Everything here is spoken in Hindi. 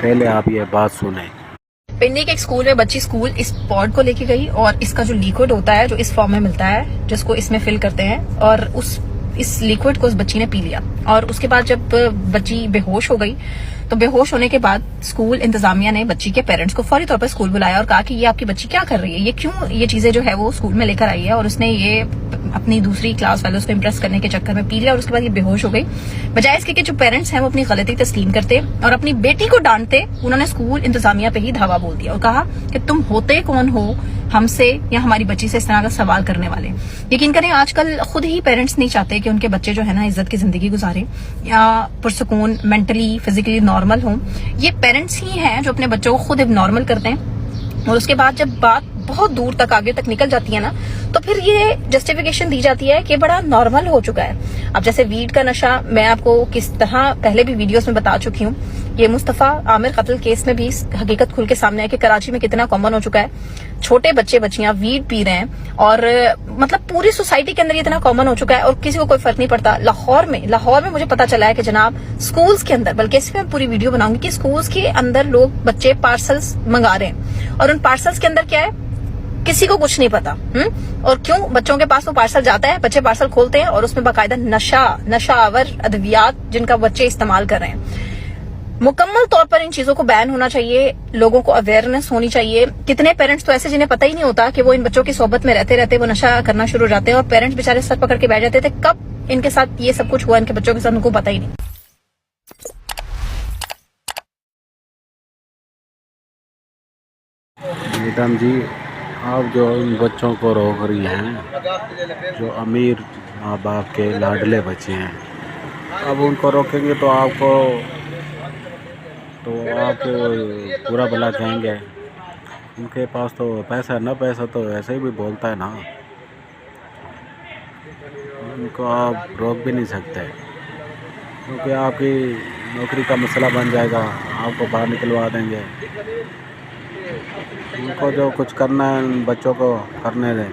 पहले आप ये बात सुने। पिंडी के एक स्कूल में बच्ची स्कूल इस पॉड को लेके गई और इसका जो लिक्विड होता है जो इस फॉर्म में मिलता है जिसको इसमें फिल करते हैं और इस लिक्विड को उस बच्ची ने पी लिया और उसके बाद जब बच्ची बेहोश हो गई तो बेहोश होने के बाद स्कूल इंतजामिया ने बच्ची के पेरेंट्स को फौरी तौर पर स्कूल बुलाया और कहा कि ये आपकी बच्ची क्या कर रही है, ये क्यों ये चीजें जो है वो स्कूल में लेकर आई है और उसने ये अपनी दूसरी क्लास वालों को इम्प्रेस करने के चक्कर में पी लिया और उसके बाद ये बेहोश हो गई। बजाय इसके कि जो पेरेंट्स हैं वो अपनी गलती तस्लीम करते और अपनी बेटी को डांटते, उन्होंने स्कूल इंतजामिया पे ही धावा बोल दिया और कहा कि तुम होते कौन हो हमसे या हमारी बच्ची से इस तरह का सवाल करने वाले। यकीन करें आजकल खुद ही पेरेंट्स नहीं चाहते कि उनके बच्चे जो है ना इज्जत की जिंदगी गुजारें या पुरसुकून मेंटली फिजिकली नॉर्मल हों। ये पेरेंट्स ही हैं जो अपने बच्चों को खुद नॉर्मल करते हैं और उसके बाद जब बात बहुत दूर तक आगे तक निकल जाती है ना तो फिर ये जस्टिफिकेशन दी जाती है कि बड़ा नॉर्मल हो चुका है। अब जैसे वीड का नशा मैं आपको किस तरह पहले भी वीडियोस में बता चुकी हूँ। ये मुस्तफा आमिर कत्ल केस में भी हकीकत खुल के सामने है कि कराची में कितना कॉमन हो चुका है। छोटे बच्चे बच्चियां वीड पी रहे हैं और मतलब पूरी सोसाइटी के अंदर ये इतना कॉमन हो चुका है और किसी को कोई फर्क नहीं पड़ता। लाहौर में मुझे पता चला है कि जनाब स्कूल्स के अंदर, बल्कि इस पे मैं पूरी वीडियो बनाऊंगी कि स्कूल्स के अंदर लोग बच्चे पार्सल्स मंगा रहे हैं और उन पार्सल्स के अंदर क्या है किसी को कुछ नहीं पता। और क्यों बच्चों के पास वो पार्सल जाता है, बच्चे पार्सल खोलते हैं और उसमें बाकायदा नशावर अद्वियात जिनका बच्चे इस्तेमाल कर रहे हैं। मुकम्मल तौर पर इन चीजों को बैन होना चाहिए, लोगों को अवेयरनेस होनी चाहिए। कितने पेरेंट्स तो ऐसे जिन्हें पता ही नहीं होता कि वो इन बच्चों की सोबत में रहते रहते वो नशा करना शुरू हो जाते हैं और पेरेंट्स बेचारे सर पकड़ के बैठ जाते थे कब इनके साथ ये सब कुछ हुआ इनके बच्चों के साथ उनको पता ही नहीं। मैडम जी, आप जो इन बच्चों को रोक रही हैं, जो अमीर माँ बाप के लाडले बच्चे हैं, अब उनको रोकेंगे तो आप पूरा भला कहेंगे। उनके पास तो पैसा न पैसा तो ऐसे ही भी बोलता है ना, उनको आप रोक भी नहीं सकते क्योंकि आपकी नौकरी का मसला बन जाएगा, आपको बाहर निकलवा देंगे। उनको जो कुछ करना है बच्चों को करने दें।